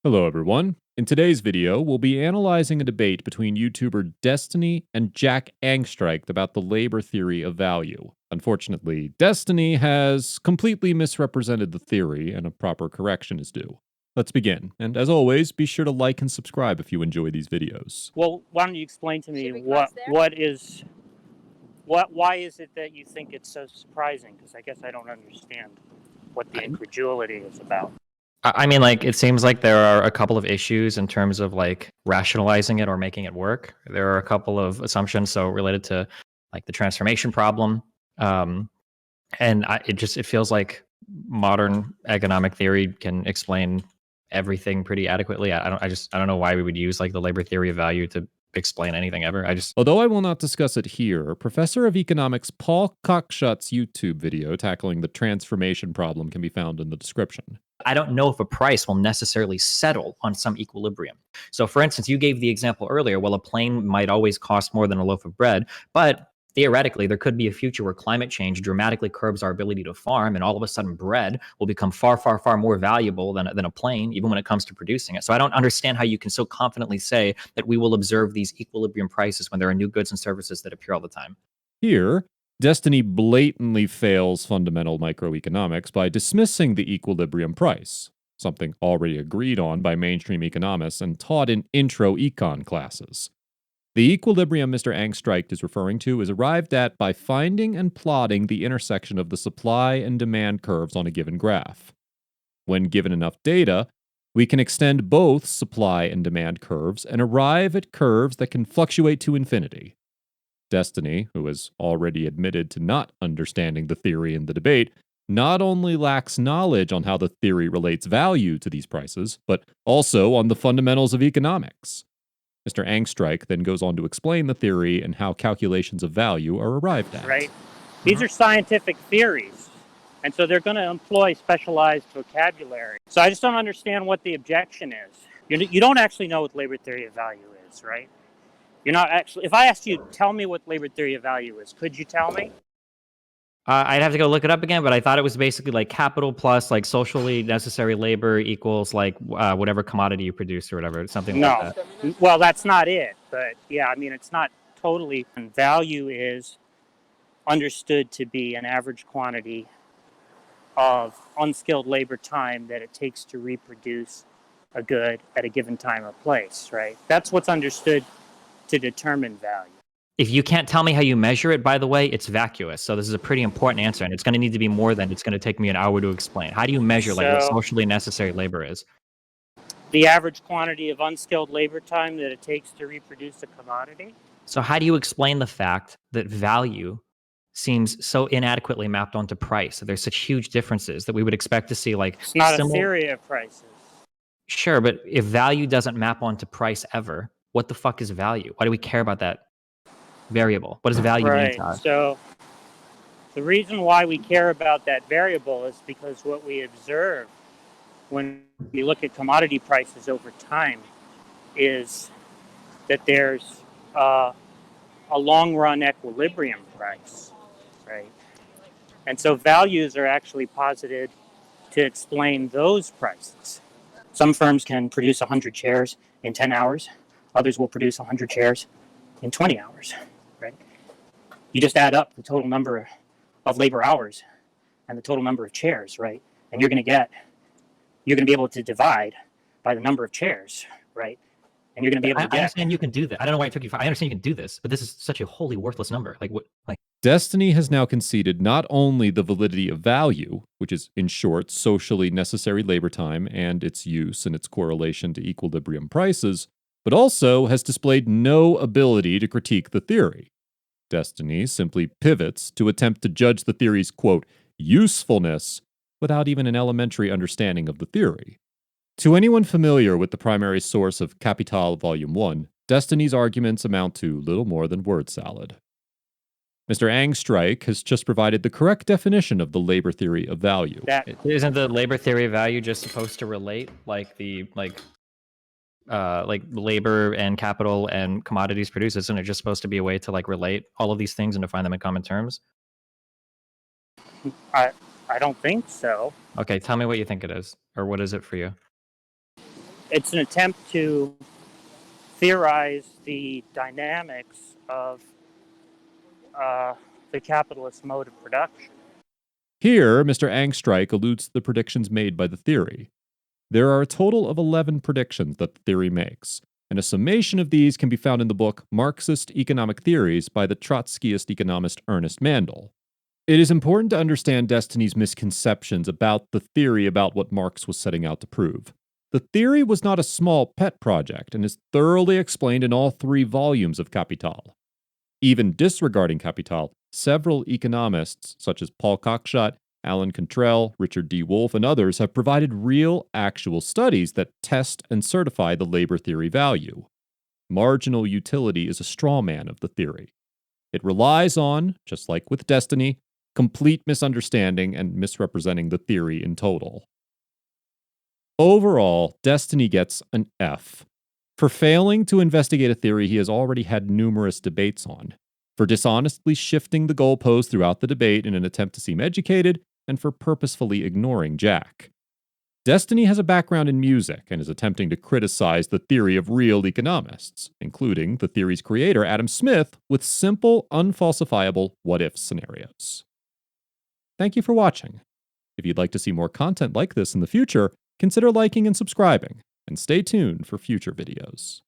Hello, everyone. In today's video, we'll be analyzing a debate between YouTuber Destiny and Jack Angstreich about the labor theory of value. Unfortunately, Destiny has completely misrepresented the theory, and a proper correction is due. Let's begin, and as always, be sure to like and subscribe if you enjoy these videos. Well, why don't you explain to me why is it that you think it's so surprising? Because I guess I don't understand what the incredulity is about. I mean, like, it seems like there are a couple of issues in terms of like rationalizing it or making it work. There are a couple of assumptions, so related to like the transformation problem, it feels like modern economic theory can explain everything pretty adequately. I don't know why we would use like the labor theory of value to explain anything ever. Although I will not discuss it here, Professor of Economics Paul Cockshut's YouTube video tackling the transformation problem can be found in the description. I don't know if a price will necessarily settle on some equilibrium. So, for instance, you gave the example earlier, well, a plane might always cost more than a loaf of bread, but theoretically, there could be a future where climate change dramatically curbs our ability to farm, and all of a sudden bread will become far, far, far more valuable than a plane, even when it comes to producing it. So I don't understand how you can so confidently say that we will observe these equilibrium prices when there are new goods and services that appear all the time. Here, Destiny blatantly fails fundamental microeconomics by dismissing the equilibrium price, something already agreed on by mainstream economists and taught in intro econ classes. The equilibrium Mr. Angstreich is referring to is arrived at by finding and plotting the intersection of the supply and demand curves on a given graph. When given enough data, we can extend both supply and demand curves and arrive at curves that can fluctuate to infinity. Destiny, who has already admitted to not understanding the theory in the debate, not only lacks knowledge on how the theory relates value to these prices, but also on the fundamentals of economics. Mr. Angstreich then goes on to explain the theory and how calculations of value are arrived at. Right. These are scientific theories, and so they're going to employ specialized vocabulary. So I just don't understand what the objection is. You don't actually know what labor theory of value is, right? You're not actually. If I asked you, tell me what labor theory of value is, could you tell me? I'd have to go look it up again, but I thought it was basically like capital plus like socially necessary labor equals like whatever commodity you produce or whatever, something like that. No. Well, that's not it. But yeah, I mean, it's not totally. And value is understood to be an average quantity of unskilled labor time that it takes to reproduce a good at a given time or place, right? That's what's understood to determine value. If you can't tell me how you measure it, by the way, it's vacuous. So this is a pretty important answer, and it's going to need to be more than it's going to take me an hour to explain. How do you measure like what socially necessary labor is? The average quantity of unskilled labor time that it takes to reproduce a commodity. So how do you explain the fact that value seems so inadequately mapped onto price? So there's such huge differences that we would expect to see like... It's not a theory of prices. Sure, but if value doesn't map onto price ever, what the fuck is value? Why do we care about that variable? What does value mean to us? So the reason why we care about that variable is because what we observe when we look at commodity prices over time is that there's a long-run equilibrium price, right? And so values are actually posited to explain those prices. Some firms can produce 100 chairs in 10 hours. Others will produce 100 chairs in 20 hours, right? You just add up the total number of labor hours and the total number of chairs, right? And you're going to be able to divide by the number of chairs, right? And you're going to be able to get... I understand you can do that. I don't know why it took you... I understand you can do this, but this is such a wholly worthless number. Destiny has now conceded not only the validity of value, which is, in short, socially necessary labor time and its use and its correlation to equilibrium prices, but also has displayed no ability to critique the theory. Destiny simply pivots to attempt to judge the theory's, quote, usefulness without even an elementary understanding of the theory. To anyone familiar with the primary source of Capital Volume 1, Destiny's arguments amount to little more than word salad. Mr. Angstreich has just provided the correct definition of the labor theory of value. Isn't the labor theory of value just supposed to relate like labor and capital and commodities produced? Isn't it just supposed to be a way to like relate all of these things and to find them in common terms? I don't think so. Okay, tell me what you think it is, or what is it for you? It's an attempt to theorize the dynamics of the capitalist mode of production. Here, Mr. Angstreich alludes to the predictions made by the theory. There are a total of 11 predictions that the theory makes, and a summation of these can be found in the book Marxist Economic Theories by the Trotskyist economist Ernest Mandel. It is important to understand Destiny's misconceptions about the theory about what Marx was setting out to prove. The theory was not a small pet project and is thoroughly explained in all 3 volumes of Capital. Even disregarding Capital, several economists, such as Paul Cockshott, Alan Cantrell, Richard D. Wolff, and others, have provided real, actual studies that test and certify the labor theory value. Marginal utility is a straw man of the theory. It relies on, just like with Destiny, complete misunderstanding and misrepresenting the theory in total. Overall, Destiny gets an F. For failing to investigate a theory he has already had numerous debates on, for dishonestly shifting the goalposts throughout the debate in an attempt to seem educated, and for purposefully ignoring Jack. Destiny has a background in music and is attempting to criticize the theory of real economists, including the theory's creator Adam Smith, with simple, unfalsifiable what-if scenarios. Thank you for watching. If you'd like to see more content like this in the future, consider liking and subscribing, and stay tuned for future videos.